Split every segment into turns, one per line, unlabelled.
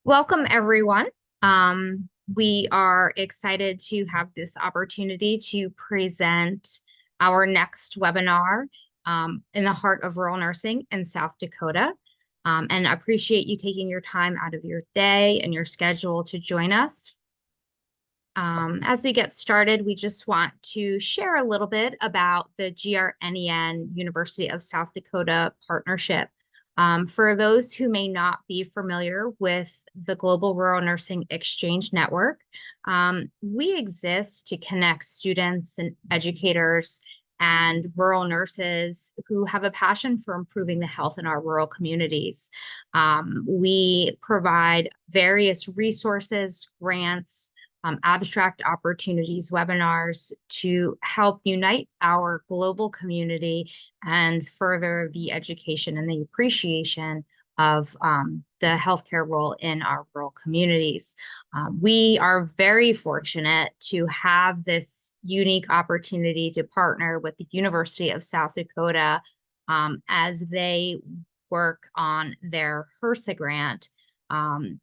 Welcome, everyone. We are excited to have this opportunity to present our next webinar in the heart of rural nursing in South Dakota. And I appreciate you taking your time out of your day and your schedule to join us. As we get started, we just want to share a little bit about the GRNEN University of South Dakota partnership. For those who may not be familiar with the Global Rural Nursing Exchange Network, we exist to connect students and educators and rural nurses who have a passion for improving the health in our rural communities. We provide various resources, grants, abstract opportunities, webinars to help unite our global community and further the education and the appreciation of the healthcare role in our rural communities. We are very fortunate to have this unique opportunity to partner with the University of South Dakota as they work on their HRSA grant.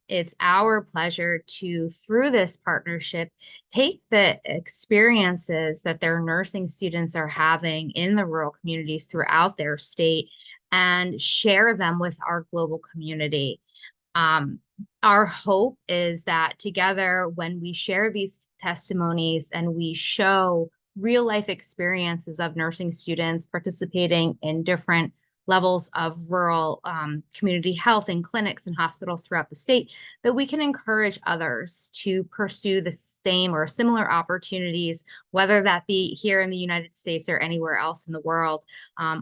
It's our pleasure to, through this partnership, take the experiences that their nursing students are having in the rural communities throughout their state and share them with our global community. Our hope is that together, when we share these testimonies and we show real life experiences of nursing students participating in different levels of rural community health in clinics and hospitals throughout the state, that we can encourage others to pursue the same or similar opportunities, whether that be here in the United States or anywhere else in the world.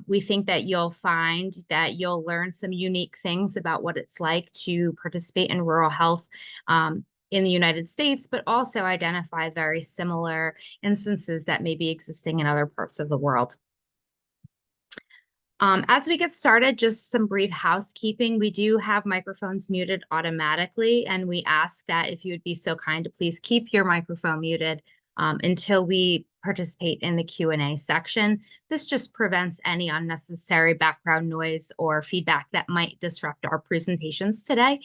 We think that you'll find that you'll learn some unique things about what it's like to participate in rural health in the United States, but also identify very similar instances that may be existing in other parts of the world. As we get started, just some brief housekeeping. We do have microphones muted automatically, and we ask that if you would be so kind to please keep your microphone muted until we participate in the Q&A section. This just prevents any unnecessary background noise or feedback that might disrupt our presentations today.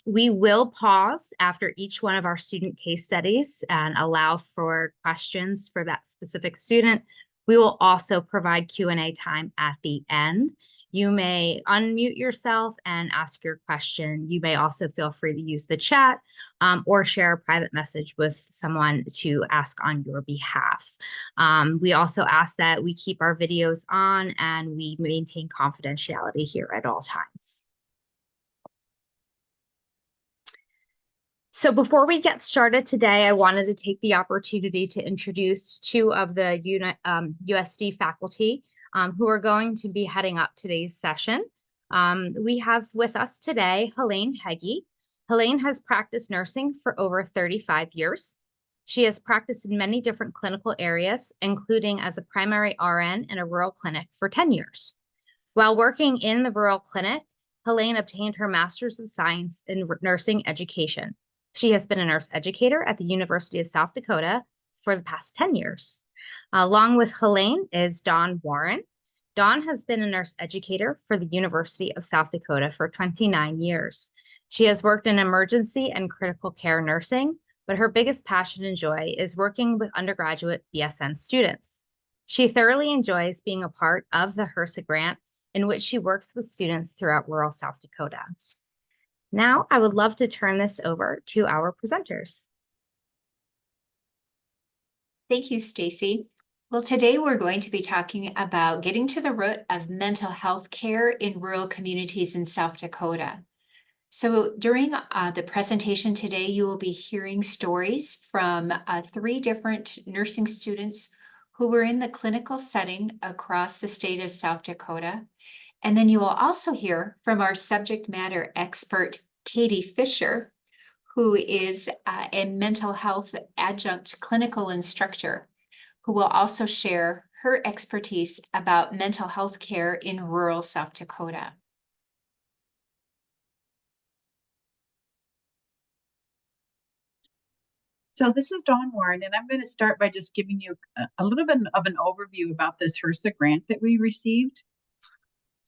We will pause after each one of our student case studies and allow for questions for that specific student. We will also provide Q&A time at the end. You may unmute yourself and ask your question. You may also feel free to use the chat or share a private message with someone to ask on your behalf. We also ask that we keep our videos on and we maintain confidentiality here at all times. So before we get started today, I wanted to take the opportunity to introduce two of the USD faculty who are going to be heading up today's session. We have with us today Helene Heggie. Helene has practiced nursing for over 35 years. She has practiced in many different clinical areas, including as a primary RN in a rural clinic for 10 years. While working in the rural clinic, Helene obtained her Master's of Science in Nursing Education. She has been a nurse educator at the University of South Dakota for the past 10 years. Along with Helene is Dawn Warren. Dawn has been a nurse educator for the University of South Dakota for 29 years. She has worked in emergency and critical care nursing, but her biggest passion and joy is working with undergraduate BSN students. She thoroughly enjoys being a part of the HRSA grant, in which she works with students throughout rural South Dakota. Now, I would love to turn this over to our presenters.
Thank you, Stacy. Well, today we're going to be talking about getting to the root of mental health care in rural communities in South Dakota. So during the presentation today, you will be hearing stories from 3 different nursing students who were in the clinical setting across the state of South Dakota. And then you will also hear from our subject matter expert, Katie Fisher, who is a mental health adjunct clinical instructor, who will also share her expertise about mental health care in rural South Dakota.
So this is Dawn Warren, and I'm going to start by just giving you a little bit of an overview about this HRSA grant that we received.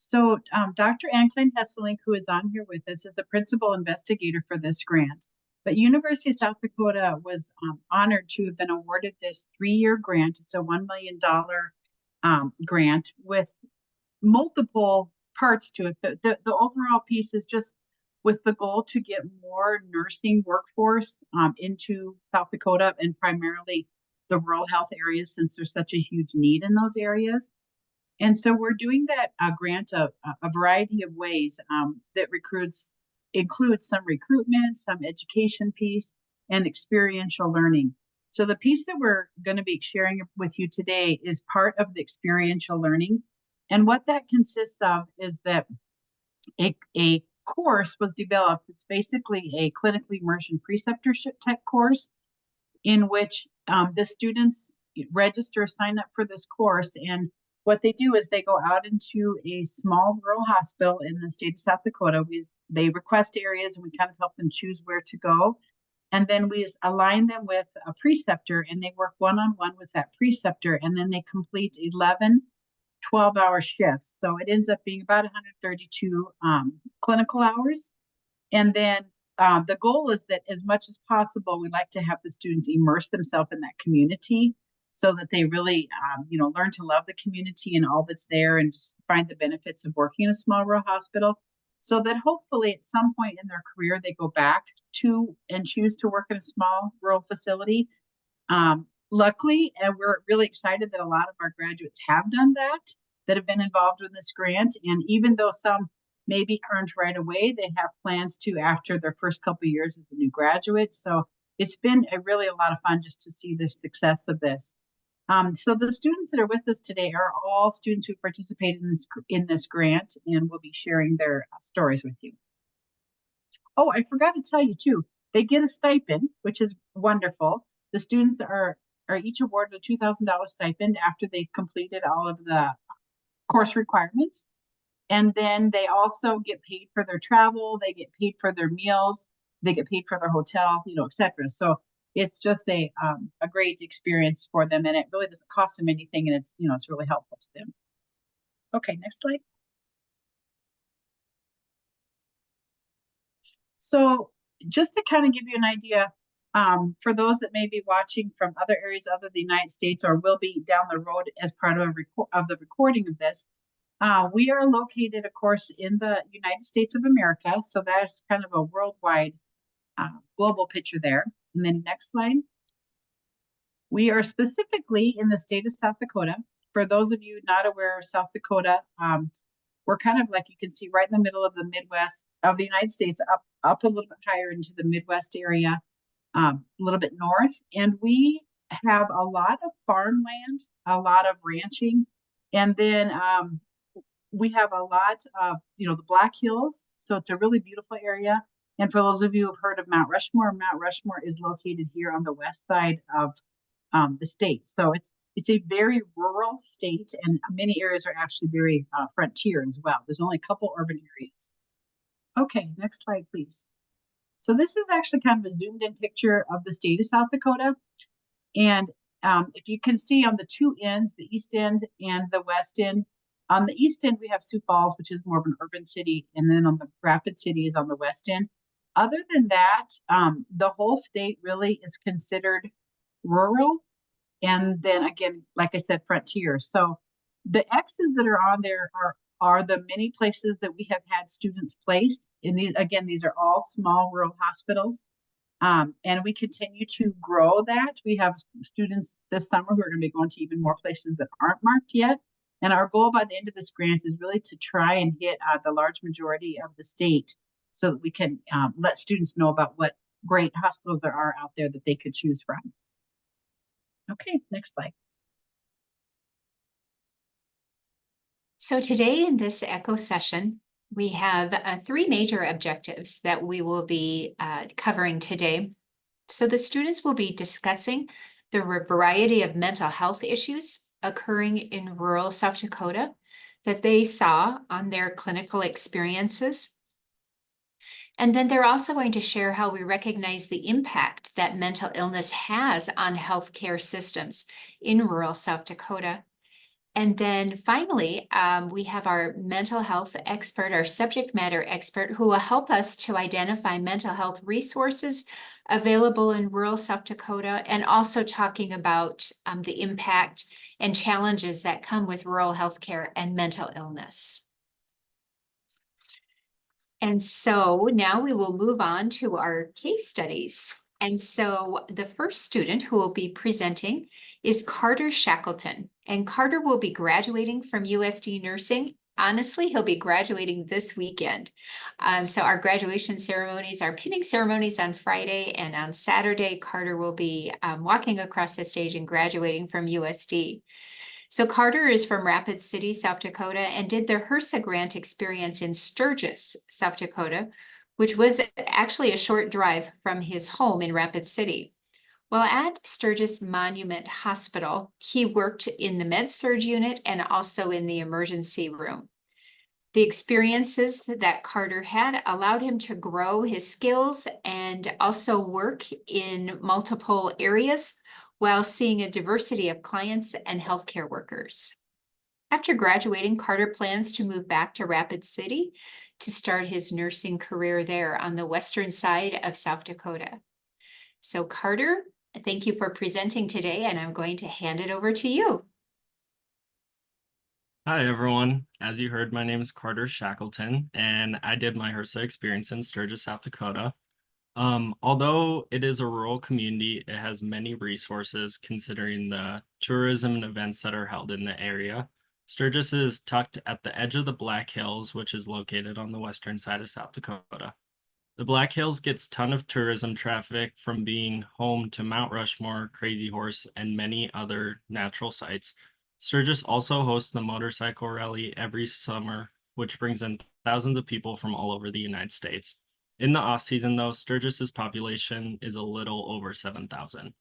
So Dr. Ankline Hesselink, who is on here with us, is the principal investigator for this grant. But University of South Dakota was honored to have been awarded this 3-year grant. It's a $1 million grant with multiple parts to it. The overall piece is just with the goal to get more nursing workforce into South Dakota and primarily the rural health areas, since there's such a huge need in those areas. And so we're doing that grant a variety of ways that includes some recruitment, some education piece, and experiential learning. So the piece that we're going to be sharing with you today is part of the experiential learning. And what that consists of is that a course was developed. It's basically a clinical immersion preceptorship tech course in which the students register, sign up for this course, and what they do is they go out into a small rural hospital in the state of South Dakota. They request areas and we kind of help them choose where to go. And then we align them with a preceptor and they work one-on-one with that preceptor, and then they complete 11 12-hour shifts. So it ends up being about 132 clinical hours. And then the goal is that as much as possible, we like to have the students immerse themselves in that community so that they really, learn to love the community and all that's there and just find the benefits of working in a small rural hospital, so that hopefully at some point in their career, they go back to and choose to work in a small rural facility. Luckily, and we're really excited that a lot of our graduates have done that have been involved with this grant. And even though some maybe aren't right away, they have plans to after their first couple of years as a new graduate. So it's been really a lot of fun just to see the success of this. So the students that are with us today are all students who participated in this grant and will be sharing their stories with you. Oh, I forgot to tell you too, they get a stipend, which is wonderful. The students are each awarded a $2,000 stipend after they've completed all of the course requirements. And then they also get paid for their travel, they get paid for their meals, they get paid for their hotel, etc. So it's just a great experience for them, and it really doesn't cost them anything, and it's really helpful to them. Okay, next slide. So just to kind of give you an idea, for those that may be watching from other areas other than the United States or will be down the road as part of the recording of this, we are located, of course, in the United States of America. So that's kind of a worldwide global picture there. And then next slide. We are specifically in the state of South Dakota. For those of you not aware of South Dakota, we're kind of like you can see right in the middle of the Midwest of the United States, up a little bit higher into the Midwest area, a little bit north. And we have a lot of farmland, a lot of ranching, and then we have a lot of, the Black Hills. So it's a really beautiful area. And for those of you who have heard of Mount Rushmore is located here on the west side of the state. So it's a very rural state, and many areas are actually very frontier as well. There's only a couple urban areas. Okay, next slide, please. So this is actually kind of a zoomed in picture of the state of South Dakota. And if you can see on the two ends, the east end and the west end, on the east end, we have Sioux Falls, which is more of an urban city. And then on the Rapid City is on the west end. Other than that, the whole state really is considered rural. And then again, like I said, frontier. So the X's that are on there are the many places that we have had students placed. And these are all small rural hospitals. And we continue to grow that. We have students this summer who are going to be going to even more places that aren't marked yet. And our goal by the end of this grant is really to try and hit the large majority of the state so that we can let students know about what great hospitals there are out there that they could choose from. Okay, next slide.
So today in this ECHO session, we have 3 major objectives that we will be covering today. So the students will be discussing the variety of mental health issues occurring in rural South Dakota that they saw on their clinical experiences. And then they're also going to share how we recognize the impact that mental illness has on healthcare systems in rural South Dakota. And then finally, we have our mental health expert, our subject matter expert, who will help us to identify mental health resources available in rural South Dakota, and also talking about the impact and challenges that come with rural healthcare and mental illness. And so now we will move on to our case studies. And so the first student who will be presenting is Carter Shackleton. And Carter will be graduating from USD Nursing. Honestly, he'll be graduating this weekend. So our graduation ceremonies, our pinning ceremonies on Friday, and on Saturday, Carter will be walking across the stage and graduating from USD. So Carter is from Rapid City, South Dakota, and did the HRSA grant experience in Sturgis, South Dakota, which was actually a short drive from his home in Rapid City. While at Sturgis Monument Hospital, he worked in the med-surg unit and also in the emergency room. The experiences that Carter had allowed him to grow his skills and also work in multiple areas while seeing a diversity of clients and healthcare workers. After graduating, Carter plans to move back to Rapid City to start his nursing career there on the western side of South Dakota. So Carter, thank you for presenting today, and I'm going to hand it over to you.
Hi, everyone. As you heard, my name is Carter Shackleton, and I did my HRSA experience in Sturgis, South Dakota. Although it is a rural community, it has many resources considering the tourism and events that are held in the area. Sturgis is tucked at the edge of the Black Hills, which is located on the western side of South Dakota. The Black Hills gets ton of tourism traffic from being home to Mount Rushmore, Crazy Horse, and many other natural sites. Sturgis also hosts the motorcycle rally every summer, which brings in thousands of people from all over the United States. In the off-season, though, Sturgis's population is a little over 7,000.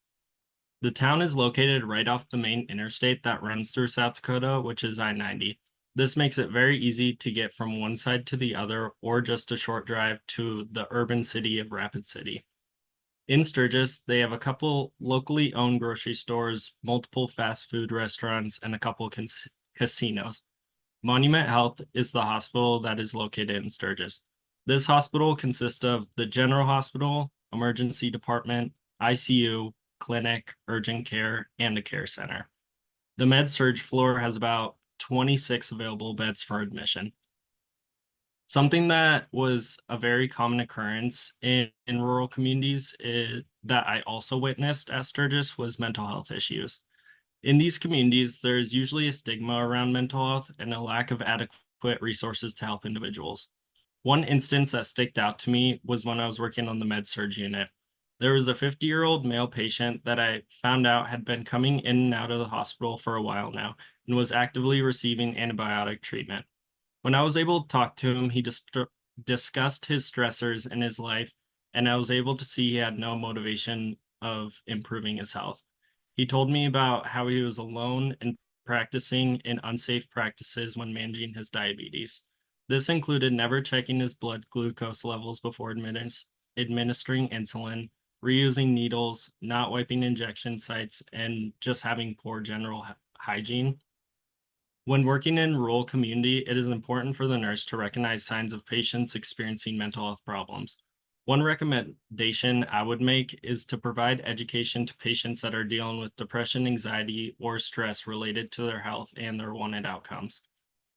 The town is located right off the main interstate that runs through South Dakota, which is I-90. This makes it very easy to get from one side to the other, or just a short drive to the urban city of Rapid City. In Sturgis, they have a couple locally owned grocery stores, multiple fast food restaurants, and a couple casinos. Monument Health is the hospital that is located in Sturgis. This hospital consists of the general hospital, emergency department, ICU, clinic, urgent care, and a care center. The med-surg floor has about 26 available beds for admission. Something that was a very common occurrence in rural communities that I also witnessed at Sturgis was mental health issues. In these communities, there is usually a stigma around mental health and a lack of adequate resources to help individuals. One instance that sticked out to me was when I was working on the med-surg unit. There was a 50-year-old male patient that I found out had been coming in and out of the hospital for a while now and was actively receiving antibiotic treatment. When I was able to talk to him, he discussed his stressors in his life, and I was able to see he had no motivation of improving his health. He told me about how he was alone and practicing in unsafe practices when managing his diabetes. This included never checking his blood glucose levels before administering insulin, reusing needles, not wiping injection sites, and just having poor general hygiene. When working in rural community, it is important for the nurse to recognize signs of patients experiencing mental health problems. One recommendation I would make is to provide education to patients that are dealing with depression, anxiety, or stress related to their health and their wanted outcomes.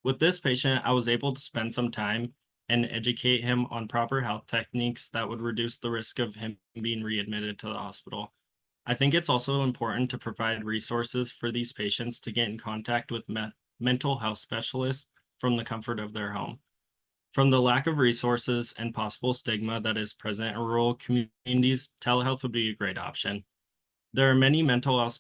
With this patient, I was able to spend some time and educate him on proper health techniques that would reduce the risk of him being readmitted to the hospital. I think it's also important to provide resources for these patients to get in contact with mental health specialists from the comfort of their home. From the lack of resources and possible stigma that is present in rural communities, telehealth would be a great option. There are many mental health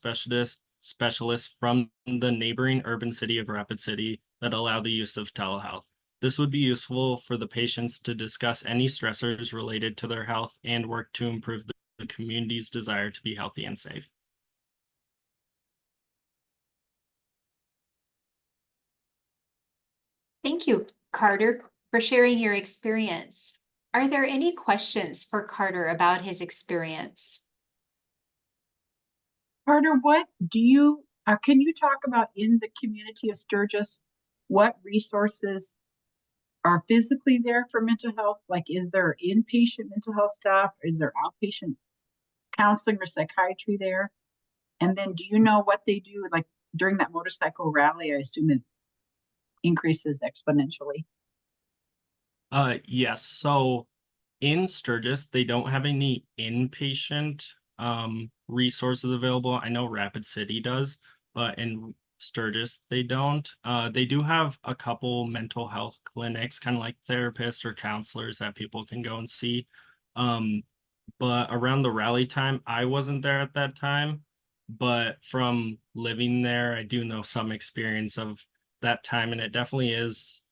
specialists from the neighboring urban city of Rapid City that allow the use of telehealth. This would be useful for the patients to discuss any stressors related to their health and work to improve the community's desire to be healthy and safe.
Thank you, Carter, for sharing your experience. Are there any questions for Carter about his experience?
Carter, what do you Can you talk about in the community of Sturgis, what resources are physically there for mental health? Like, is there inpatient mental health staff? Is there outpatient counseling or psychiatry there? And then do you know what they do? Like during that motorcycle rally, I assume it increases exponentially.
Yes. So in Sturgis, they don't have any inpatient resources available. I know Rapid City does, but in Sturgis they don't. They do have a couple mental health clinics, kind of like therapists or counselors that people can go and see. Um, but around the rally time, I wasn't there at that time. But from living there, I do know some experience of that time, and it definitely is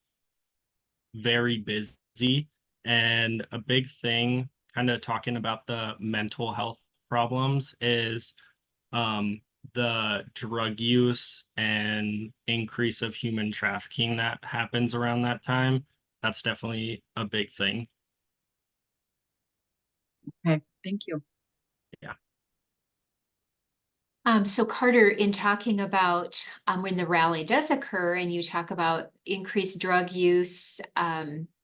very busy. And a big thing, kind of talking about the mental health problems, is um, the drug use and increase of human trafficking that happens around that time. That's definitely a big thing.
Okay, thank you.
Yeah.
So Carter, in talking about when the rally does occur and you talk about increased drug use,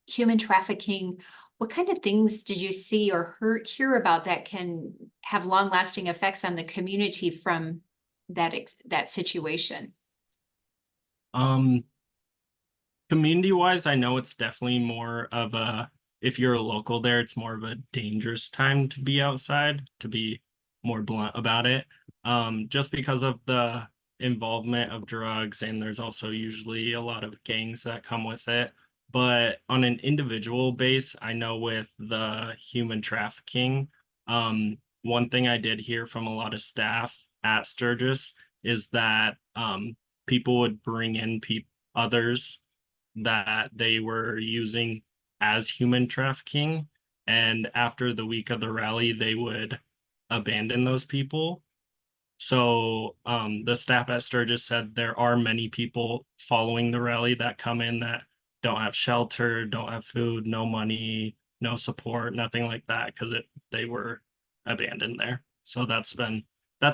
human trafficking, what kind of things did you see or hear about that can have long-lasting effects on the community from that situation?
Um, Community wise, I know it's definitely more of a, if you're a local there, it's more of a dangerous time to be outside, to be more blunt about it. Just because of the involvement of drugs, and there's also usually a lot of gangs that come with it. But on an individual base, I know with the human trafficking, one thing I did hear from a lot of staff at Sturgis is that people would bring in others that they were using as human trafficking. And after the week of the rally, they would abandon those people. So the staff at Sturgis said there are many people following the rally that come in that don't have shelter, don't have food, no money, no support, nothing like that, because they were abandoned there. So that's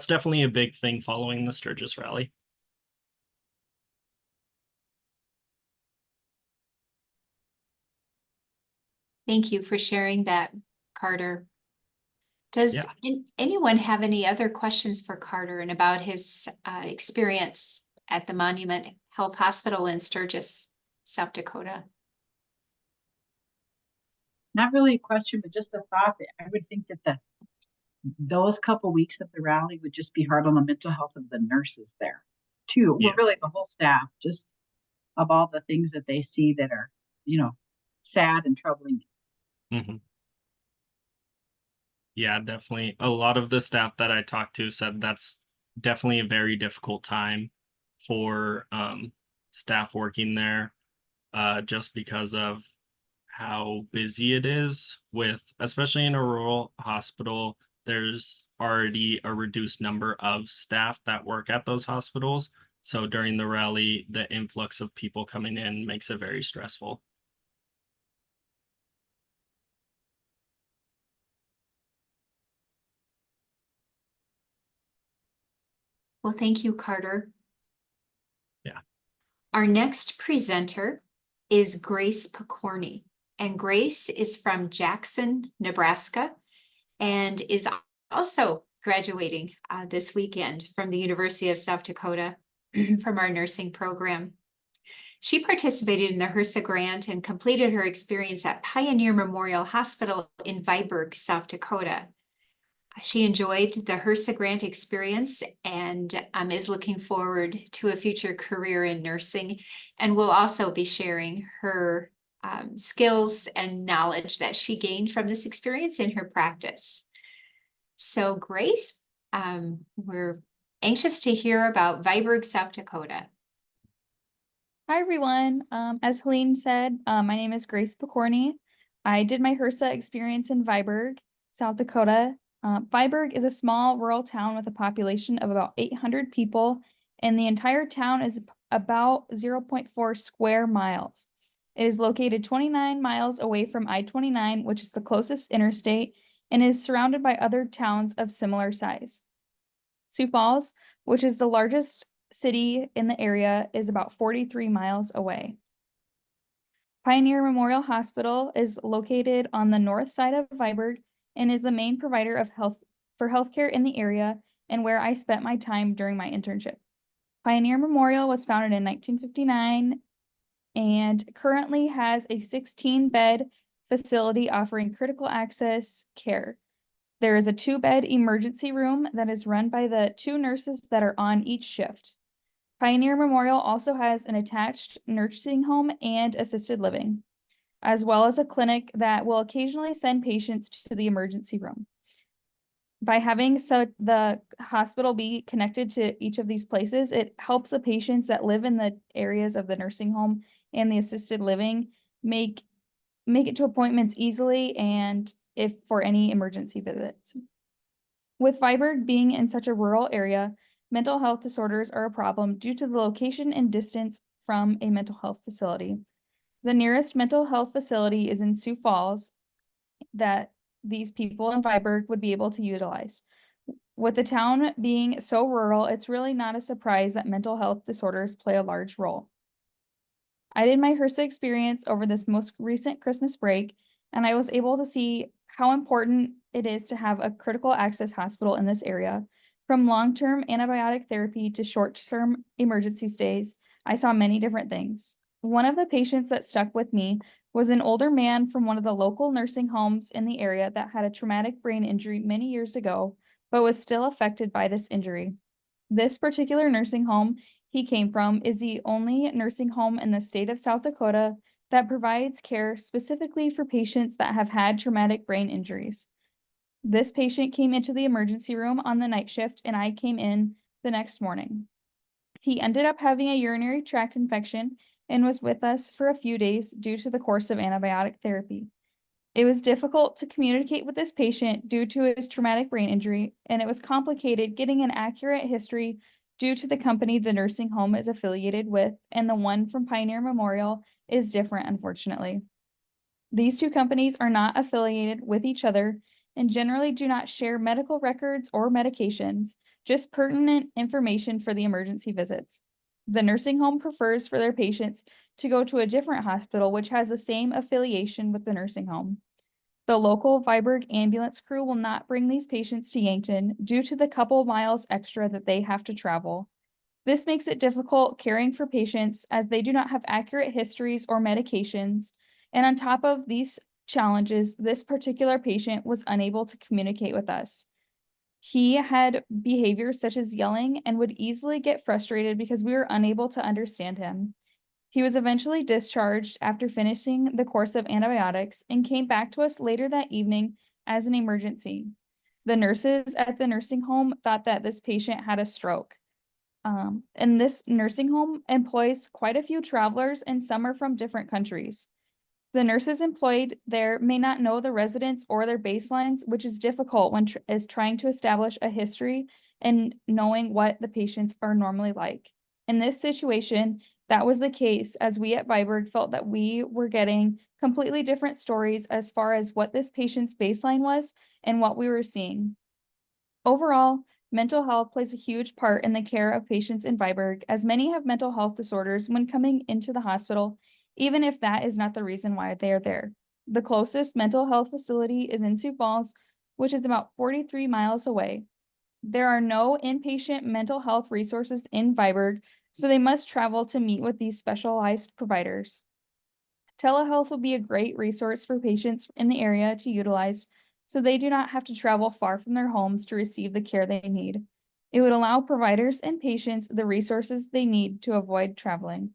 definitely a big thing following the Sturgis rally.
Thank you for sharing that, Carter. Does
Yeah.
anyone have any other questions for Carter and about his experience at the Monument Health Hospital in Sturgis, South Dakota?
Not really a question, but just a thought that I would think that those couple weeks of the rally would just be hard on the mental health of the nurses there too. Well, really
Yes.
the whole staff, just of all the things that they see that are, you know, sad and troubling.
Mhm. Yeah, definitely. A lot of the staff that I talked to said that's definitely a very difficult time for staff working there, just because of how busy it is with, especially in a rural hospital, there's already a reduced number of staff that work at those hospitals. So during the rally, the influx of people coming in makes it very stressful.
Well, thank you, Carter.
Yeah.
Our next presenter is Grace Picorni, and Grace is from Jackson, Nebraska, and is also graduating this weekend from the University of South Dakota from our nursing program. She participated in the HRSA grant and completed her experience at Pioneer Memorial Hospital in Viborg, South Dakota. She enjoyed the HRSA grant experience and is looking forward to a future career in nursing, and will also be sharing her skills and knowledge that she gained from this experience in her practice. So Grace, we're anxious to hear about Viborg, South Dakota.
Hi, everyone. As Helene said, my name is Grace Picorni. I did my HRSA experience in Viborg, South Dakota. Viborg is a small rural town with a population of about 800 people, and the entire town is about 0.4 square miles. It is located 29 miles away from I-29, which is the closest interstate, and is surrounded by other towns of similar size. Sioux Falls, which is the largest city in the area, is about 43 miles away. Pioneer Memorial Hospital is located on the north side of Viborg and is the main provider of healthcare in the area and where I spent my time during my internship. Pioneer Memorial was founded in 1959 and currently has a 16-bed facility offering critical access care. There is a 2-bed emergency room that is run by the 2 nurses that are on each shift. Pioneer Memorial also has an attached nursing home and assisted living, as well as a clinic that will occasionally send patients to the emergency room. By having the hospital be connected to each of these places, it helps the patients that live in the areas of the nursing home and the assisted living make it to appointments easily and if for any emergency visits. With Viborg being in such a rural area, mental health disorders are a problem due to the location and distance from a mental health facility. The nearest mental health facility is in Sioux Falls that these people in Viborg would be able to utilize. With the town being so rural, it's really not a surprise that mental health disorders play a large role. I did my HRSA experience over this most recent Christmas break, and I was able to see how important it is to have a critical access hospital in this area. From long-term antibiotic therapy to short-term emergency stays, I saw many different things. One of the patients that stuck with me was an older man from one of the local nursing homes in the area that had a traumatic brain injury many years ago, but was still affected by this injury. This particular nursing home he came from is the only nursing home in the state of South Dakota that provides care specifically for patients that have had traumatic brain injuries. This patient came into the emergency room on the night shift, and I came in the next morning. He ended up having a urinary tract infection and was with us for a few days due to the course of antibiotic therapy. It was difficult to communicate with this patient due to his traumatic brain injury, and it was complicated getting an accurate history due to the company the nursing home is affiliated with, and the one from Pioneer Memorial is different, unfortunately. These 2 companies are not affiliated with each other and generally do not share medical records or medications, just pertinent information for the emergency visits. The nursing home prefers for their patients to go to a different hospital which has the same affiliation with the nursing home. The local Viborg ambulance crew will not bring these patients to Yankton due to the couple miles extra that they have to travel. This makes it difficult caring for patients as they do not have accurate histories or medications. And on top of these challenges, this particular patient was unable to communicate with us. He had behaviors such as yelling and would easily get frustrated because we were unable to understand him. He was eventually discharged after finishing the course of antibiotics and came back to us later that evening as an emergency. The nurses at the nursing home thought that this patient had a stroke. And this nursing home employs quite a few travelers, and some are from different countries. The nurses employed there may not know the residents or their baselines, which is difficult when trying to establish a history and knowing what the patients are normally like. In this situation, that was the case, as we at Viborg felt that we were getting completely different stories as far as what this patient's baseline was and what we were seeing. Overall, mental health plays a huge part in the care of patients in Viborg, as many have mental health disorders when coming into the hospital, even if that is not the reason why they are there. The closest mental health facility is in Sioux Falls, which is about 43 miles away. There are no inpatient mental health resources in Viborg, so they must travel to meet with these specialized providers. Telehealth will be a great resource for patients in the area to utilize, so they do not have to travel far from their homes to receive the care they need. It would allow providers and patients the resources they need to avoid traveling.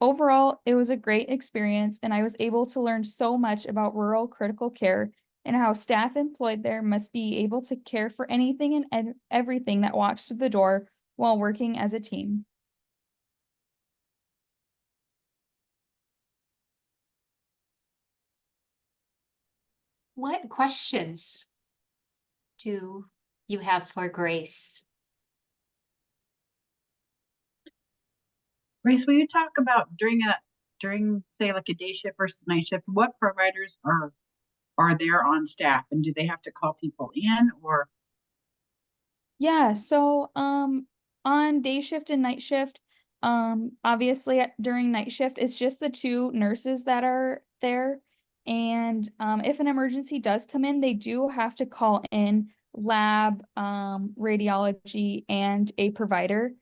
Overall, it was a great experience, and I was able to learn so much about rural critical care and how staff employed there must be able to care for anything and everything that walks through the door while working as a team.
What questions do you have for Grace?
Grace, will you talk about during say like a day shift versus night shift, what providers are there on staff, and do they have to call people in, or
Yeah, so on day shift and night shift, obviously during night shift, it's just the two nurses that are there. And if an emergency does come in, they do have to call in lab, radiology, and a provider.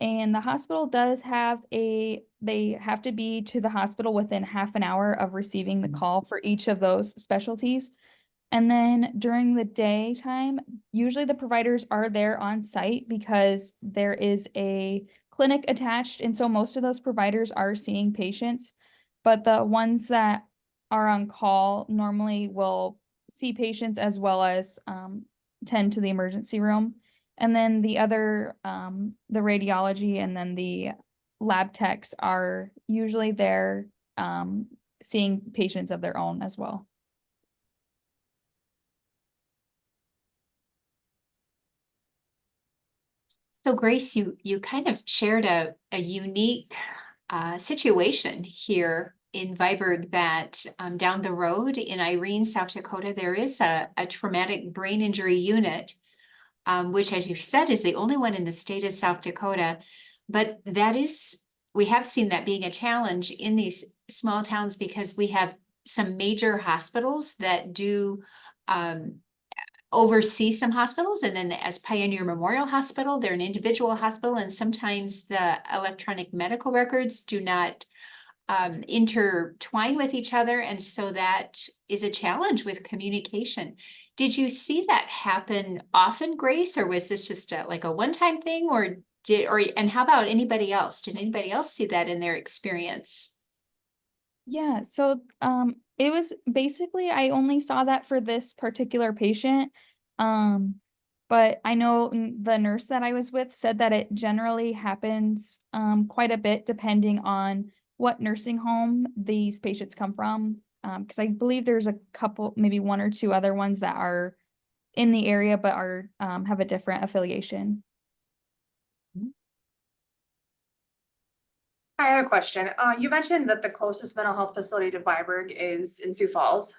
And the hospital does have they have to be to the hospital within half an hour of receiving the call for each of those specialties. And then during the daytime, usually the providers are there on site because there is a clinic attached. And so most of those providers are seeing patients, but the ones that are on call normally will see patients as well as tend to the emergency room. And then the other, the radiology and then the lab techs are usually there seeing patients of their own as well.
So Grace, you kind of shared a unique situation here in Viborg that down the road in Irene, South Dakota, there is a traumatic brain injury unit, which, as you said, is the only one in the state of South Dakota. But we have seen that being a challenge in these small towns because we have some major hospitals that do oversee some hospitals, and then as Pioneer Memorial Hospital, they're an individual hospital, and sometimes the electronic medical records do not intertwine with each other, and so that is a challenge with communication. Did you see that happen often, Grace, or was this just like a one-time thing, and how about anybody else? Did anybody else see that in their experience?
Yeah, so it was basically I only saw that for this particular patient. But I know the nurse that I was with said that it generally happens quite a bit depending on what nursing home these patients come from. Because I believe there's a couple, maybe one or two other ones that are in the area but are have a different affiliation.
I have a question. You mentioned that the closest mental health facility to Viborg is in Sioux Falls.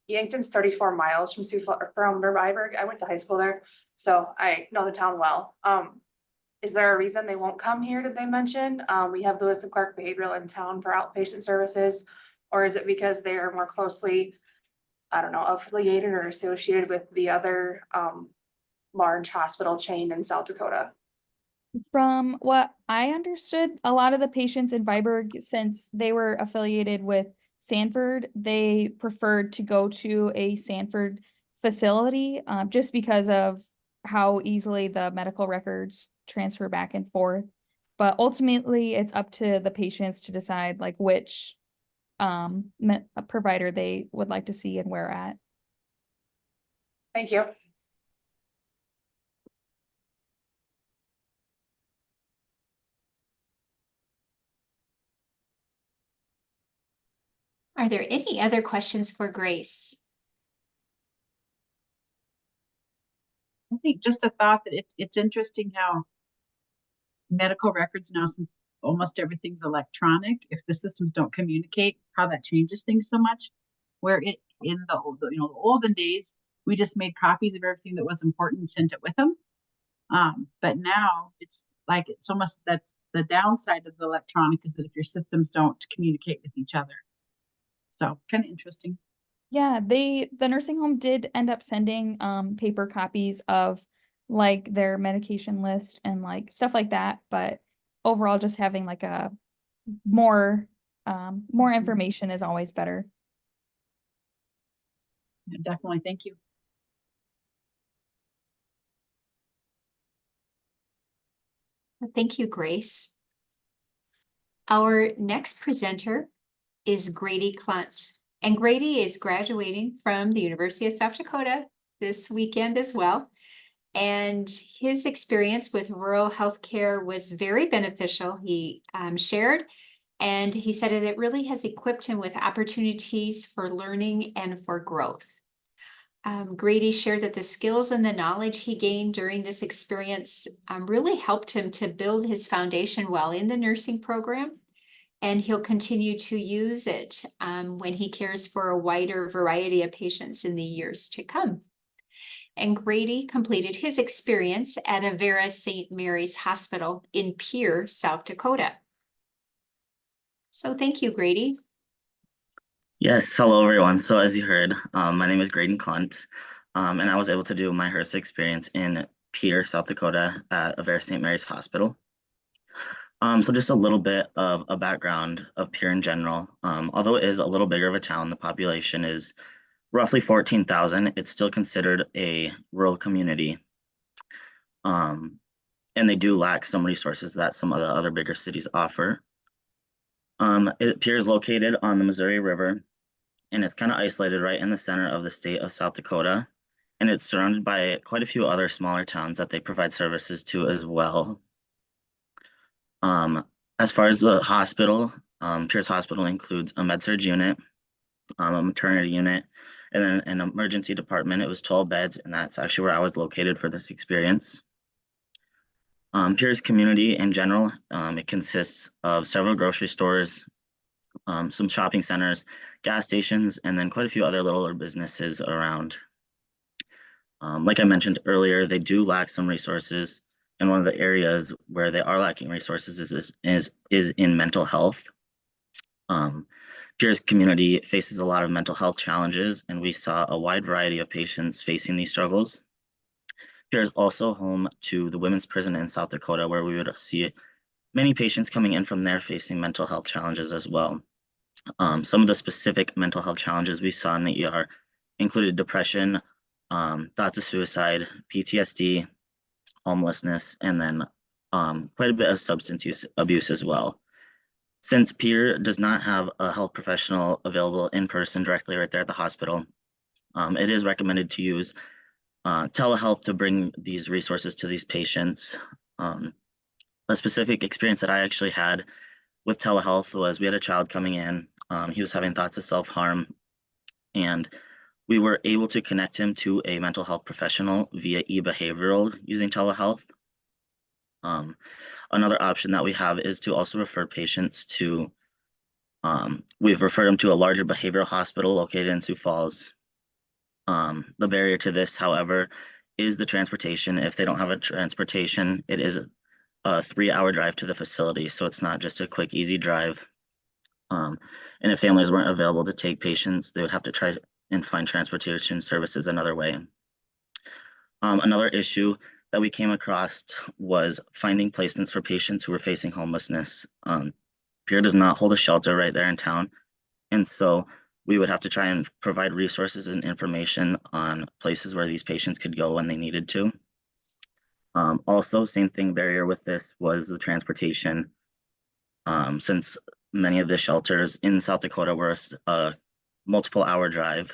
Yankton's 34 miles from Viborg. I went to high school there, so I know the town well. Is there a reason they won't come here? Did they mention? We have Lewis and Clark Behavioral in town for outpatient services, or is it because they are more closely, I don't know, affiliated or associated with the other large hospital chain in South Dakota?
From what I understood, a lot of the patients in Viborg, since they were affiliated with Sanford, they preferred to go to a Sanford facility just because of how easily the medical records transfer back and forth. But ultimately, it's up to the patients to decide like which provider they would like to see and where at.
Thank you.
Are there any other questions for Grace?
I think just a thought that it's interesting how medical records now, since almost everything's electronic, if the systems don't communicate, how that changes things so much. Where it in the olden days, we just made copies of everything that was important and sent it with them. But now it's like it's almost that's the downside of the electronic is that if your systems don't communicate with each other. So kind of interesting.
Yeah, the nursing home did end up sending paper copies of like their medication list and like stuff like that, but overall just having like a more more information is always better.
Yeah, definitely. Thank you.
Thank you, Grace. Our next presenter is Grady Klunt. And Grady is graduating from the University of South Dakota this weekend as well. And his experience with rural healthcare was very beneficial, he shared. And he said that it really has equipped him with opportunities for learning and for growth. Grady shared that the skills and the knowledge he gained during this experience really helped him to build his foundation while in the nursing program. And he'll continue to use it when he cares for a wider variety of patients in the years to come. and Grady completed his experience at Avera St. Mary's Hospital in Pierre, South Dakota. So thank you, Grady.
Yes, hello everyone. So as you heard, my name is Graydon Clunt, and I was able to do my HRSA experience in Pierre, South Dakota at Avera St. Mary's Hospital. So just a little bit of a background of Pierre in general. Although it is a little bigger of a town, the population is roughly 14,000. It's still considered a rural community. And they do lack some resources that some of the other bigger cities offer. Pierre is located on the Missouri River, and it's kind of isolated right in the center of the state of South Dakota. And it's surrounded by quite a few other smaller towns that they provide services to as well. As far as the hospital, Pierce Hospital includes a med-surg unit, a maternity unit, and then an emergency department. It was 12 beds, and that's actually where I was located for this experience. Pierce community in general, it consists of several grocery stores, some shopping centers, gas stations, and then quite a few other littler businesses around. Like I mentioned earlier, they do lack some resources, and one of the areas where they are lacking resources is in mental health. Pierce community faces a lot of mental health challenges, and we saw a wide variety of patients facing these struggles. Pierce is also home to the women's prison in South Dakota, where we would see many patients coming in from there facing mental health challenges as well. Some of the specific mental health challenges we saw in the ER included depression, thoughts of suicide, PTSD, homelessness, and then quite a bit of substance use abuse as well. Since Pierre does not have a health professional available in person directly right there at the hospital, it is recommended to use telehealth to bring these resources to these patients. A specific experience that I actually had with telehealth was we had a child coming in. He was having thoughts of self-harm, and we were able to connect him to a mental health professional via e-behavioral using telehealth. Another option that we have is to also refer patients to, we've referred them to a larger behavioral hospital located in Sioux Falls. The barrier to this, however, is the transportation. If they don't have a transportation, it is a 3-hour drive to the facility. So it's not just a quick, easy drive. And if families weren't available to take patients, they would have to try and find transportation services another way. Another issue that we came across was finding placements for patients who were facing homelessness. Pierre does not hold a shelter right there in town. And so we would have to try and provide resources and information on places where these patients could go when they needed to. Also, same thing, barrier with this was the transportation. Since many of the shelters in South Dakota were a multiple hour drive.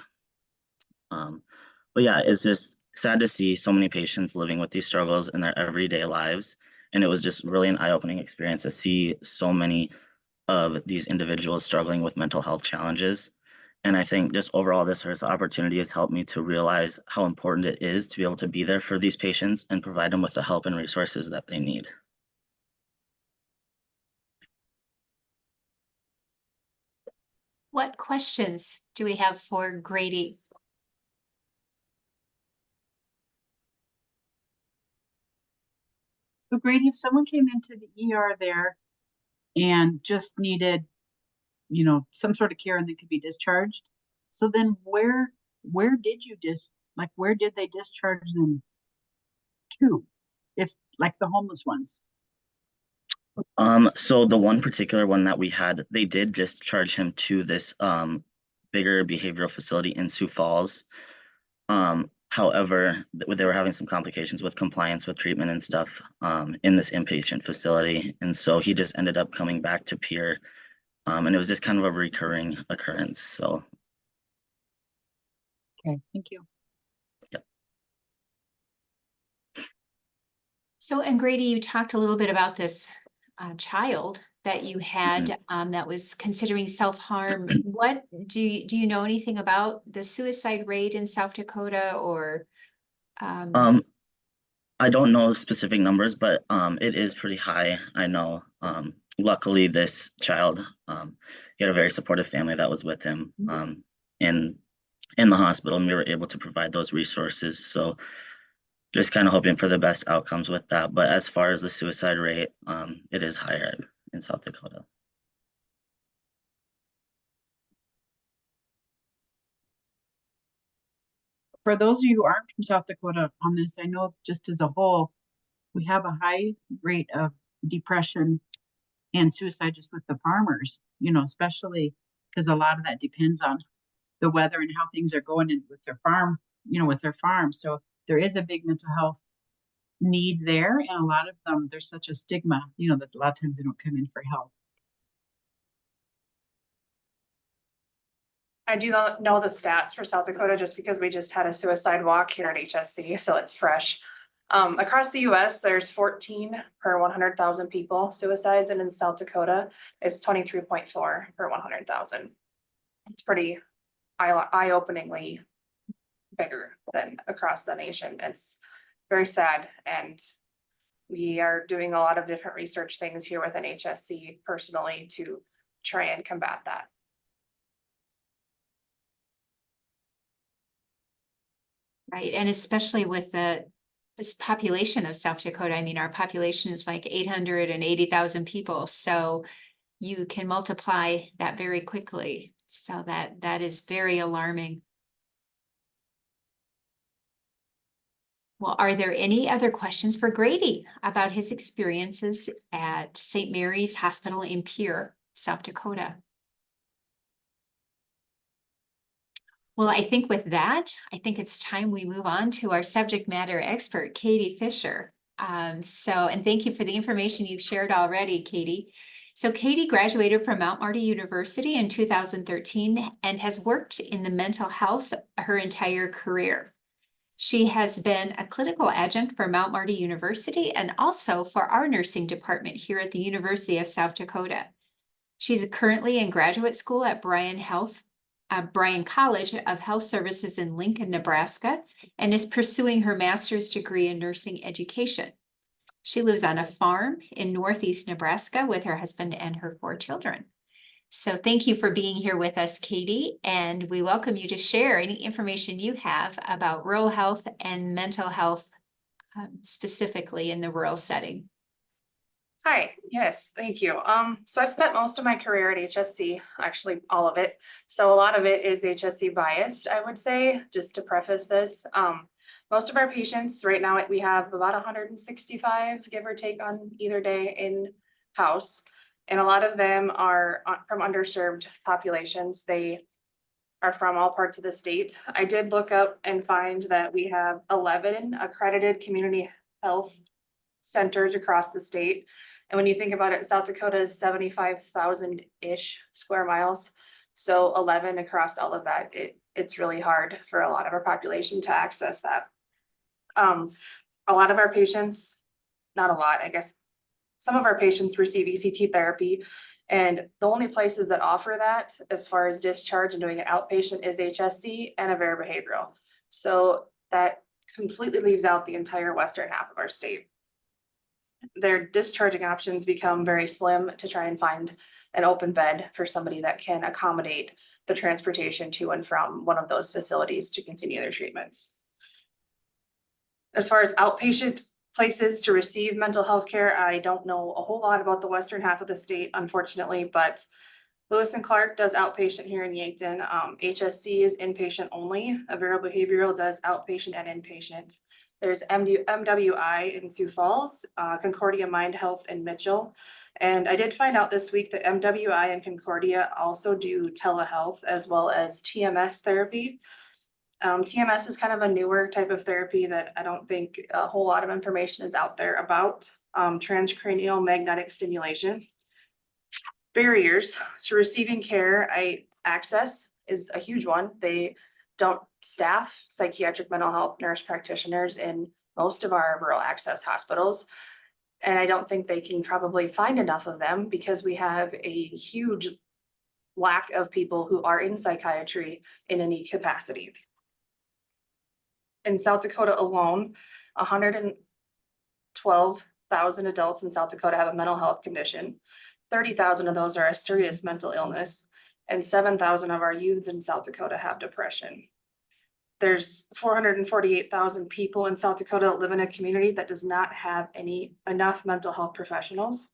But yeah, it's just sad to see so many patients living with these struggles in their everyday lives. And it was just really an eye-opening experience to see so many of these individuals struggling with mental health challenges. And I think just overall, this opportunity has helped me to realize how important it is to be able to be there for these patients and provide them with the help and resources that they need.
What questions do we have for Grady?
So Grady, if someone came into the ER there and just needed, some sort of care and they could be discharged, so then where did you where did they discharge them to, if like the homeless ones?
So the one particular one that we had, they did discharge him to this bigger behavioral facility in Sioux Falls. However, they were having some complications with compliance with treatment and stuff in this inpatient facility. And so he just ended up coming back to Pierre. And it was just kind of a recurring occurrence. So.
Okay, thank you.
Yep.
So, and Grady, you talked a little bit about this child that you had that was considering self-harm. What do you know anything about the suicide rate in South Dakota, or
I don't know specific numbers, but it is pretty high. I know. Luckily, this child, he had a very supportive family that was with him. And in the hospital, and we were able to provide those resources. So just kind of hoping for the best outcomes with that. But as far as the suicide rate, it is higher in South Dakota.
For those of you who aren't from South Dakota on this, I know just as a whole, we have a high rate of depression and suicide just with the farmers, you know, especially because a lot of that depends on the weather and how things are going in with their farm, you know, with their farm. So there is a big mental health need there. And a lot of them, there's such a stigma, you know, that a lot of times they don't come in for help.
I do not know the stats for South Dakota just because we just had a suicide walk here at HSC, so it's fresh. Across the US, there's 14 per 100,000 people suicides, and in South Dakota, it's 23.4 per 100,000. It's pretty eye-openingly bigger than across the nation. It's very sad, and we are doing a lot of different research things here within HSC personally to try and combat that.
Right, and especially with this population of South Dakota, I mean, our population is like 880,000 people, so you can multiply that very quickly. So that is very alarming. Well, are there any other questions for Grady about his experiences at St. Mary's Hospital in Pierre, South Dakota? Well, I think with that, I think it's time we move on to our subject matter expert, Katie Fisher. And thank you for the information you've shared already, Katie. So Katie graduated from Mount Marty University in 2013 and has worked in the mental health her entire career. She has been a clinical adjunct for Mount Marty University and also for our nursing department here at the University of South Dakota. She's currently in graduate school at Bryan College of Health Services in Lincoln, Nebraska, and is pursuing her master's degree in nursing education. She lives on a farm in Northeast Nebraska with her husband and her 4 children. So thank you for being here with us, Katie, and we welcome you to share any information you have about rural health and mental health, specifically in the rural setting.
Hi, yes, thank you. So I've spent most of my career at HSC, actually all of it. So a lot of it is HSC biased, I would say, just to preface this. Most of our patients right now, we have about 165, give or take, on either day in-house. And a lot of them are from underserved populations. They are from all parts of the state. I did look up and find that we have 11 accredited community health centers across the state. And when you think about it, South Dakota is 75,000-ish square miles. So 11 across all of that, it's really hard for a lot of our population to access that. A lot of our patients, not a lot, I guess, some of our patients receive ECT therapy, and the only places that offer that as far as discharge and doing it outpatient is HSC and Avera Behavioral. So that completely leaves out the entire western half of our state. Their discharging options become very slim to try and find an open bed for somebody that can accommodate the transportation to and from one of those facilities to continue their treatments. As far as outpatient places to receive mental health care, I don't know a whole lot about the western half of the state, unfortunately, but Lewis and Clark does outpatient here in Yankton. HSC is inpatient only. Avera Behavioral does outpatient and inpatient. There's MWI in Sioux Falls, Concordia Mind Health in Mitchell. And I did find out this week that MWI and Concordia also do telehealth as well as TMS therapy. TMS is kind of a newer type of therapy that I don't think a whole lot of information is out there about. Transcranial magnetic stimulation. Barriers to receiving care, access is a huge one. They don't staff psychiatric mental health nurse practitioners in most of our rural access hospitals. And I don't think they can probably find enough of them because we have a huge lack of people who are in psychiatry in any capacity. In South Dakota alone, 112,000 adults in South Dakota have a mental health condition. 30,000 of those are a serious mental illness, and 7,000 of our youths in South Dakota have depression. There's 448,000 people in South Dakota that live in a community that does not have enough mental health professionals.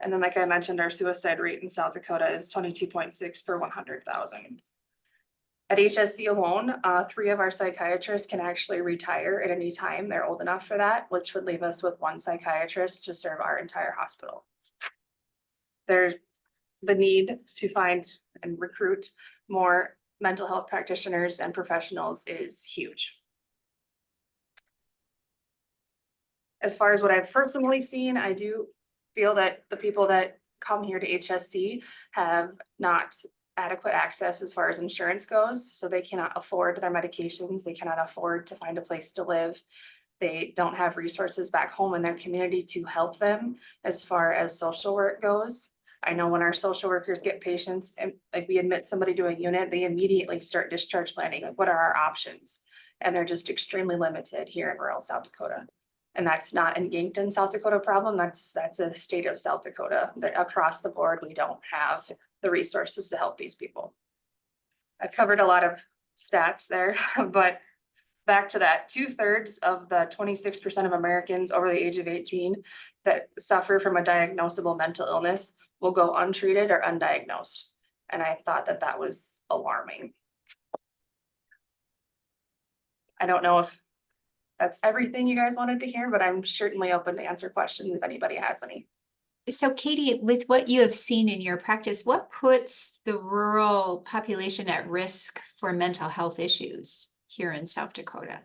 And then, like I mentioned, our suicide rate in South Dakota is 22.6 per 100,000. At HSC alone, 3 of our psychiatrists can actually retire at any time. They're old enough for that, which would leave us with 1 psychiatrist to serve our entire hospital. There's the need to find and recruit more mental health practitioners and professionals is huge. As far as what I've personally seen, I do feel that the people that come here to HSC have not adequate access as far as insurance goes. So they cannot afford their medications. They cannot afford to find a place to live. They don't have resources back home in their community to help them as far as social work goes. I know when our social workers get patients and like we admit somebody to a unit, they immediately start discharge planning. Like, what are our options? And they're just extremely limited here in rural South Dakota. And that's not an Yankton, South Dakota problem. That's a state of South Dakota that across the board, we don't have the resources to help these people. I covered a lot of stats there, but back to that, 2/3 of the 26% of Americans over the age of 18 that suffer from a diagnosable mental illness will go untreated or undiagnosed. And I thought that that was alarming. I don't know if that's everything you guys wanted to hear, but I'm certainly open to answer questions if anybody has any.
So Katie, with what you have seen in your practice, what puts the rural population at risk for mental health issues here in South Dakota?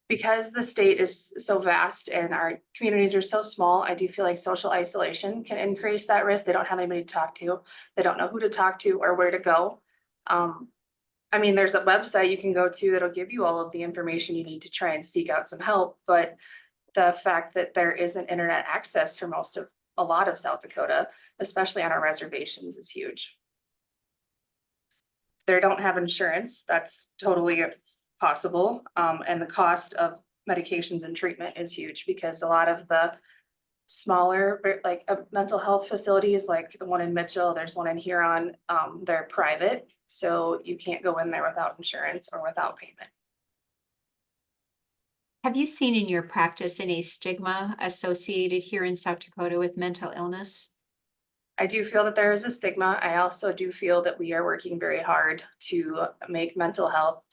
Because the state is so vast and our communities are so small, I do feel like social isolation can increase that risk. They don't have anybody to talk to. They don't know who to talk to or where to go. I mean, there's a website you can go to that'll give you all of the information you need to try and seek out some help. But the fact that there isn't internet access for a lot of South Dakota, especially on our reservations, is huge. They don't have insurance. That's totally possible. And the cost of medications and treatment is huge because a lot of the smaller, like mental health facilities, like the one in Mitchell, there's one in Huron, they're private. So you can't go in there without insurance or without payment.
Have you seen in your practice any stigma associated here in South Dakota with mental illness?
I do feel that there is a stigma. I also do feel that we are working very hard to make mental health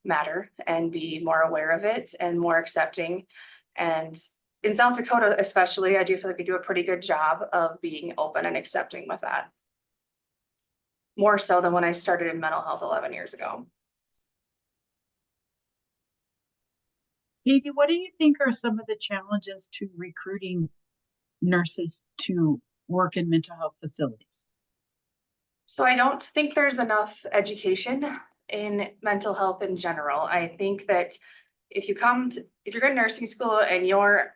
matter and be more aware of it and more accepting. And in South Dakota, especially, I do feel like we do a pretty good job of being open and accepting with that. More so than when I started in mental health 11 years ago.
Katie, what do you think are some of the challenges to recruiting nurses to work in mental health facilities?
So I don't think there's enough education in mental health in general. I think that if you're going to nursing school and your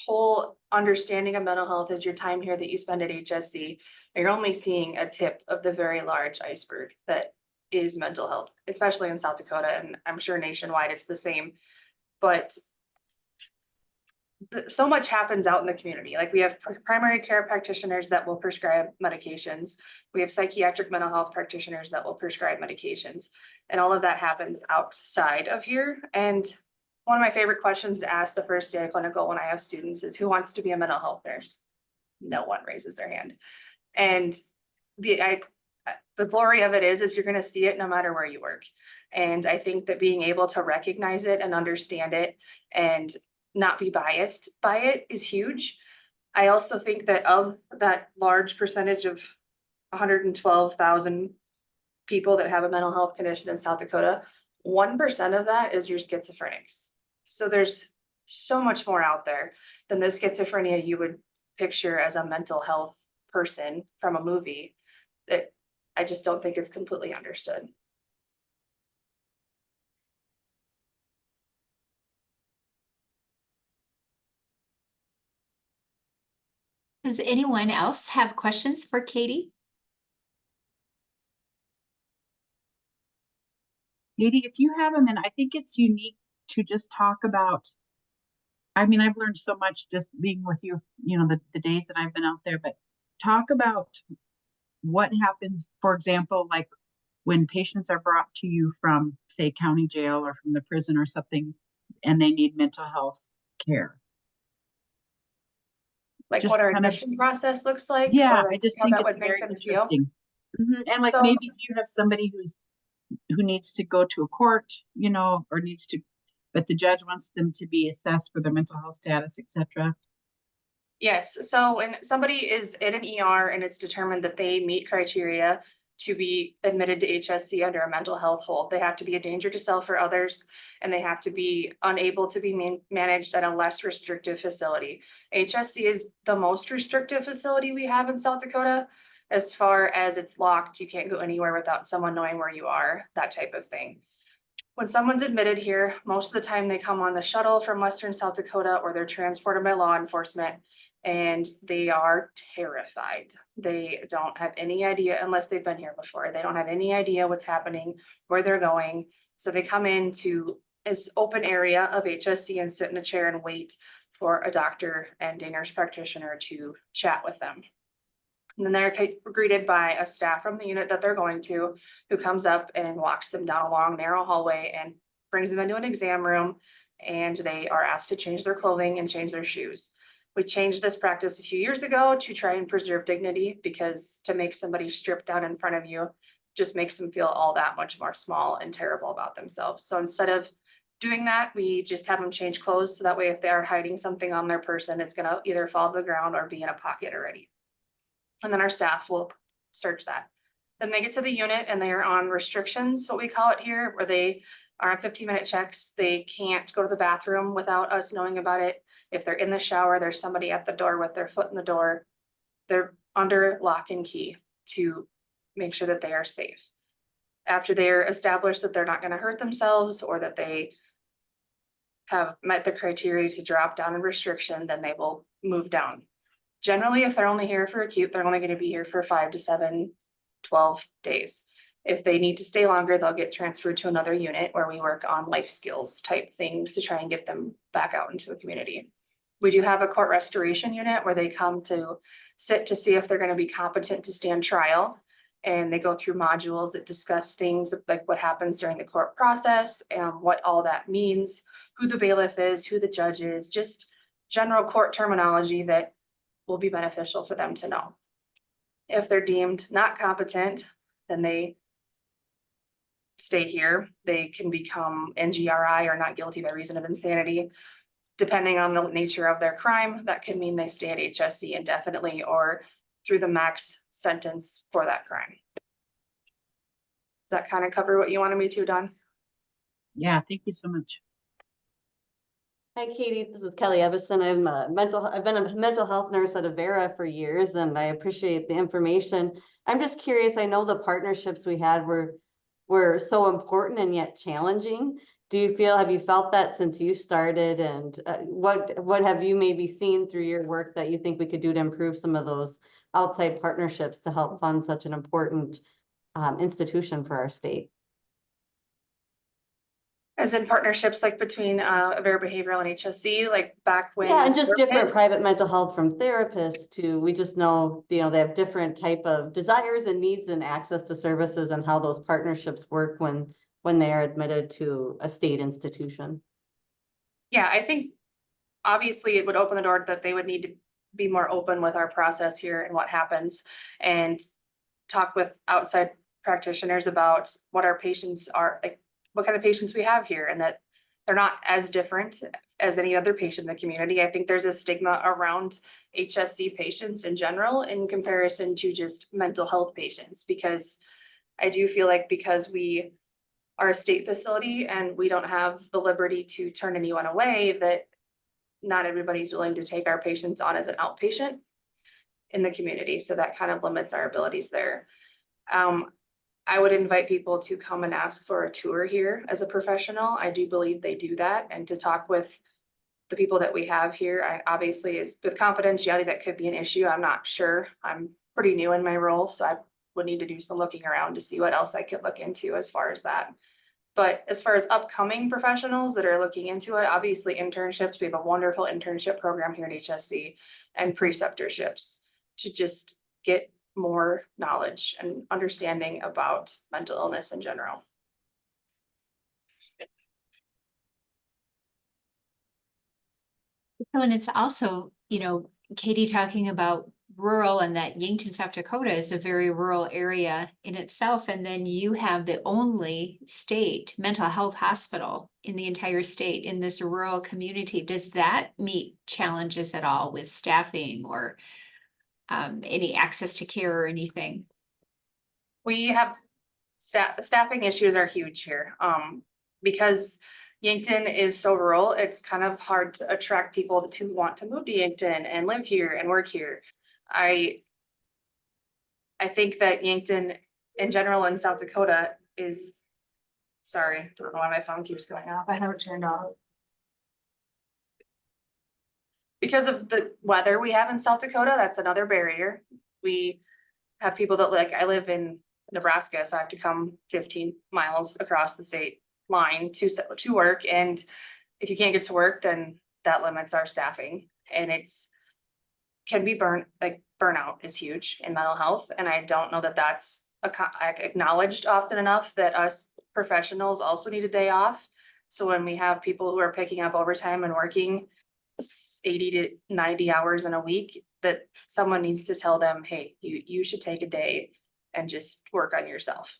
whole understanding of mental health is your time here that you spend at HSC, you're only seeing a tip of the very large iceberg that is mental health, especially in South Dakota, and I'm sure nationwide it's the same. But so much happens out in the community. Like we have primary care practitioners that will prescribe medications. We have psychiatric mental health practitioners that will prescribe medications. And all of that happens outside of here. And one of my favorite questions to ask the first day of clinical when I have students is, who wants to be a mental health nurse? No one raises their hand. And the glory of it is you're going to see it no matter where you work. And I think that being able to recognize it and understand it and not be biased by it is huge. I also think that of that large percentage of 112,000 people that have a mental health condition in South Dakota, 1% of that is your schizophrenics. So there's so much more out there than the schizophrenia you would picture as a mental health person from a movie that I just don't think is completely understood.
Does anyone else have questions for Katie?
Katie, if you have them, and I think it's unique to just talk about, I mean, I've learned so much just being with you, the days that I've been out there, but talk about what happens, for example, like when patients are brought to you from, say, county jail or from the prison or something, and they need mental health care?
Like
Just
what our
kind of-
admission process looks like?
Yeah,
or
I just
how
think
that
it's
would make
very
them feel?
interesting. And like
So-
maybe if you have somebody who needs to go to a court, you know, or needs to, but the judge wants them to be assessed for their mental health status, etc.
Yes, so when somebody is in an ER and it's determined that they meet criteria to be admitted to HSC under a mental health hold, they have to be a danger to self or others, and they have to be unable to be managed at a less restrictive facility. HSC is the most restrictive facility we have in South Dakota. As far as it's locked, you can't go anywhere without someone knowing where you are, that type of thing. When someone's admitted here, most of the time they come on the shuttle from Western South Dakota, or they're transported by law enforcement, and they are terrified. They don't have any idea, unless they've been here before, they don't have any idea what's happening, where they're going. So they come into this open area of HSC and sit in a chair and wait for a doctor and a nurse practitioner to chat with them. And then they're greeted by a staff from the unit that they're going to, who comes up and walks them down a long, narrow hallway and brings them into an exam room. And they are asked to change their clothing and change their shoes. We changed this practice a few years ago to try and preserve dignity, because to make somebody strip down in front of you just makes them feel all that much more small and terrible about themselves. So instead of doing that, we just have them change clothes. So that way, if they are hiding something on their person, it's gonna either fall to the ground or be in a pocket already. And then our staff will search that. Then they get to the unit and they are on restrictions, what we call it here, where they are on 15-minute checks. They can't go to the bathroom without us knowing about it. If they're in the shower, there's somebody at the door with their foot in the door. They're under lock and key to make sure that they are safe. After they're established that they're not going to hurt themselves, or that they have met the criteria to drop down in restriction, then they will move down. Generally, if they're only here for acute, they're only going to be here for 5 to 7, 12 days. If they need to stay longer, they'll get transferred to another unit where we work on life skills type things to try and get them back out into a community. We do have a court restoration unit where they come to sit to see if they're going to be competent to stand trial. And they go through modules that discuss things like what happens during the court process and what all that means, who the bailiff is, who the judge is, just general court terminology that will be beneficial for them to know. If they're deemed not competent, then they stay here. They can become NGRI, or not guilty by reason of insanity. Depending on the nature of their crime, that can mean they stay at HSC indefinitely or through the max sentence for that crime. Does that kind of cover what you wanted me to, Dawn?
Yeah, thank you so much.
Hi, Katie. This is Kelly Evison. I've been a mental health nurse at Avera for years, and I appreciate the information. I'm just curious. I know the partnerships we had were so important and yet challenging. Have you felt that since you started? And what have you maybe seen through your work that you think we could do to improve some of those outside partnerships to help fund such an important institution for our state?
As in partnerships like between Avera Behavioral and HSC, like back when.
Yeah, and just different private mental health from therapists to, we just know, they have different type of desires and needs and access to services, and how those partnerships work when they are admitted to a state institution.
Yeah, I think obviously it would open the door that they would need to be more open with our process here and what happens, and talk with outside practitioners about what our patients are, like what kind of patients we have here, and that they're not as different as any other patient in the community. I think there's a stigma around HSC patients in general in comparison to just mental health patients, because I do feel like because we are a state facility and we don't have the liberty to turn anyone away, that not everybody's willing to take our patients on as an outpatient in the community. So that kind of limits our abilities there. I would invite people to come and ask for a tour here as a professional. I do believe they do that, and to talk with the people that we have here. Obviously, is with confidentiality, that could be an issue. I'm not sure. I'm pretty new in my role, so I would need to do some looking around to see what else I could look into as far as that. But as far as upcoming professionals that are looking into it, obviously internships, we have a wonderful internship program here at HSC, and preceptorships to just get more knowledge and understanding about mental illness in general.
So, and it's also, you know, Katie talking about rural and that Yankton, South Dakota is a very rural area in itself. And then you have the only state mental health hospital in the entire state in this rural community. Does that meet challenges at all with staffing or any access to care or anything?
We have staffing issues are huge here. Because Yankton is so rural, it's kind of hard to attract people to want to move to Yankton and live here and work here. I think that Yankton in general in South Dakota is, sorry, don't know why my phone keeps going off. I have it turned off. Because of the weather we have in South Dakota, that's another barrier. We have people that I live in Nebraska, so I have to come 15 miles across the state line to work. And if you can't get to work, then that limits our staffing. And can be burnout is huge in mental health. And I don't know that that's acknowledged often enough that us professionals also need a day off. So when we have people who are picking up overtime and working 80 to 90 hours in a week, that someone needs to tell them, hey, you should take a day and just work on yourself.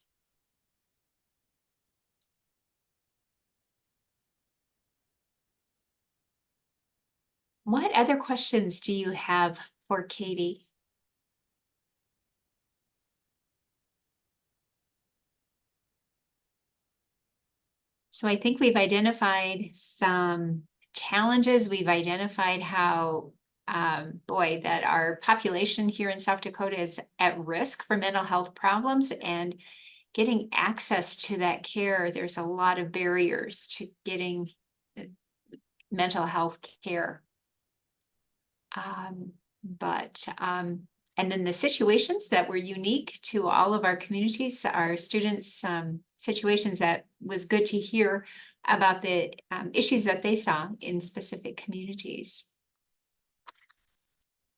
What other questions do you have for Katie? So I think we've identified some challenges. We've identified how, that our population here in South Dakota is at risk for mental health problems, and getting access to that care. There's a lot of barriers to getting mental health care. And then the situations that were unique to all of our communities, our students' situations, that was good to hear about the issues that they saw in specific communities.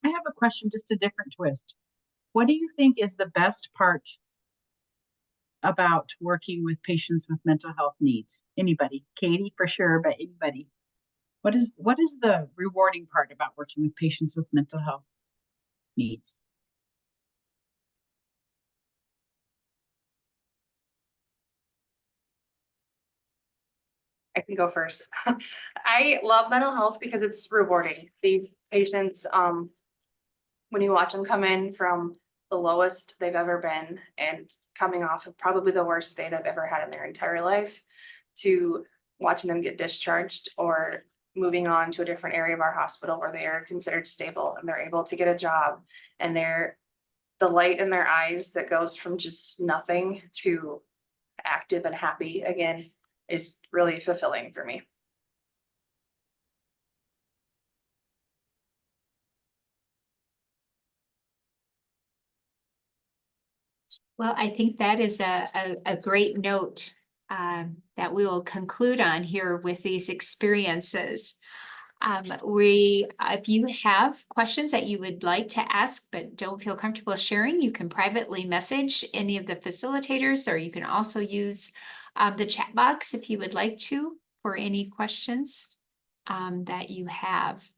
I have a question, just a different twist. What do you think is the best part about working with patients with mental health needs? Anybody? Katie, for sure, but anybody. What is the rewarding part about working with patients with mental health needs?
I can go first. I love mental health because it's rewarding. These patients, when you watch them come in from the lowest they've ever been and coming off of probably the worst state they've ever had in their entire life, to watching them get discharged or moving on to a different area of our hospital where they are considered stable and they're able to get a job, and the light in their eyes that goes from just nothing to active and happy again is really fulfilling for me.
Well, I think that is a great note that we will conclude on here with these experiences. If you have questions that you would like to ask but don't feel comfortable sharing, you can privately message any of the facilitators, or you can also use the chat box if you would like to for any questions that you have.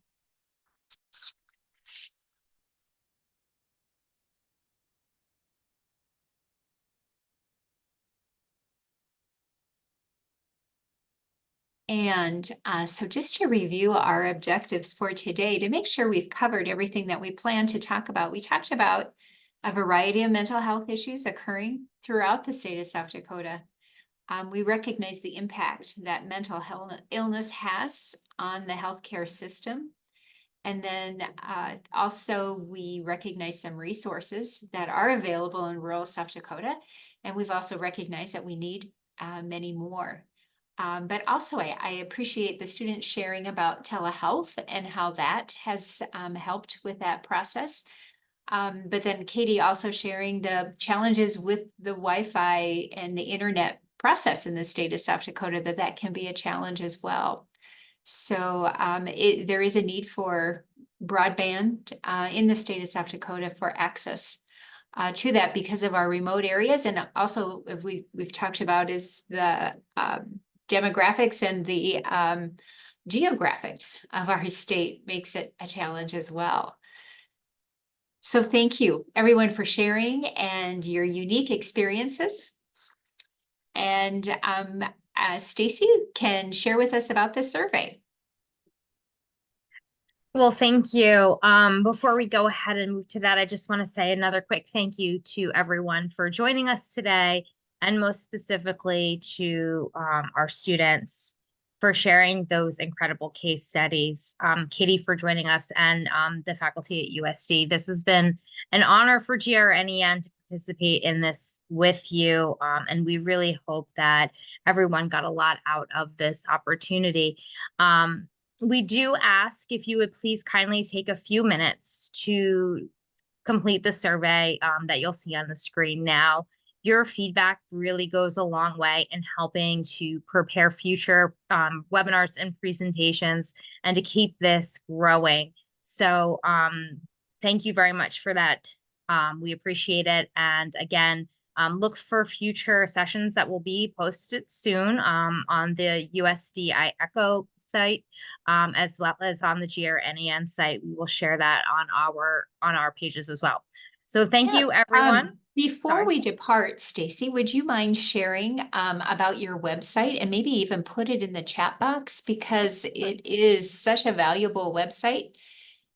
And so just to review our objectives for today, to make sure we've covered everything that we plan to talk about, we talked about a variety of mental health issues occurring throughout the state of South Dakota. We recognize the impact that mental illness has on the healthcare system. And then also we recognize some resources that are available in rural South Dakota. And we've also recognized that we need many more. But also I appreciate the students sharing about telehealth and how that has helped with that process. But then Katie also sharing the challenges with the Wi-Fi and the internet process in the state of South Dakota, that can be a challenge as well. So there is a need for broadband in the state of South Dakota for access to that because of our remote areas. And also we've talked about is the demographics and the geographics of our state makes it a challenge as well. So thank you everyone for sharing and your unique experiences. And Stacy can share with us about this survey.
Well, thank you. Before we go ahead and move to that, I just want to say another quick thank you to everyone for joining us today, and most specifically to our students for sharing those incredible case studies. Katie for joining us, and the faculty at USD. This has been an honor for GRNEN to participate in this with you, and we really hope that everyone got a lot out of this opportunity. We do ask if you would please kindly take a few minutes to complete the survey that you'll see on the screen now. Your feedback really goes a long way in helping to prepare future webinars and presentations and to keep this growing. So thank you very much for that. We appreciate it. And again, look for future sessions that will be posted soon on the USDI ECHO site, as well as on the GRNEN site. We will share that on our pages as well. So thank you, everyone.
Before we depart, Stacy, would you mind sharing about your website and maybe even put it in the chat box, because it is such a valuable website.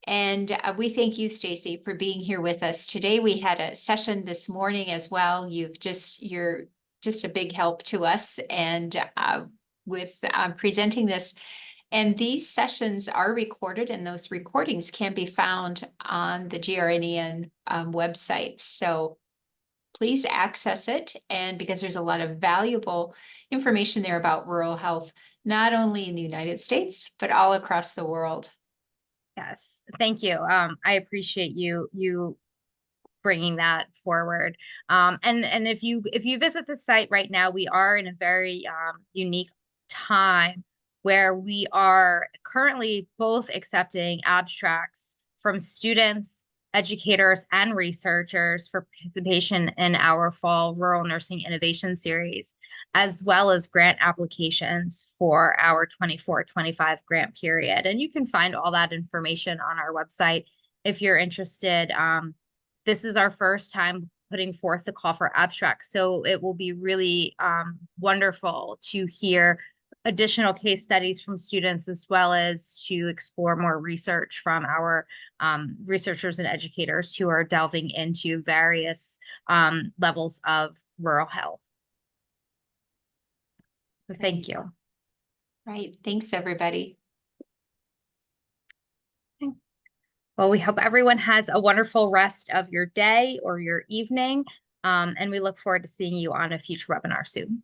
And we thank you, Stacy, for being here with us today. We had a session this morning as well. You're just a big help to us and with presenting this. And these sessions are recorded, and those recordings can be found on the GRNEN website. So please access it, and because there's a lot of valuable information there about rural health, not only in the United States, but all across the world.
Yes, thank you. I appreciate you bringing that forward. And if you visit the site right now, we are in a very unique time where we are currently both accepting abstracts from students, educators, and researchers for participation in our fall Rural Nursing Innovation Series, as well as grant applications for our 24-25 grant period. And you can find all that information on our website if you're interested. This is our first time putting forth the call for abstracts, so it will be really wonderful to hear additional case studies from students, as well as to explore more research from our researchers and educators who are delving into various levels of rural health. So thank you.
Right. Thanks, everybody.
Well, we hope everyone has a wonderful rest of your day or your evening, and we look forward to seeing you on a future webinar soon.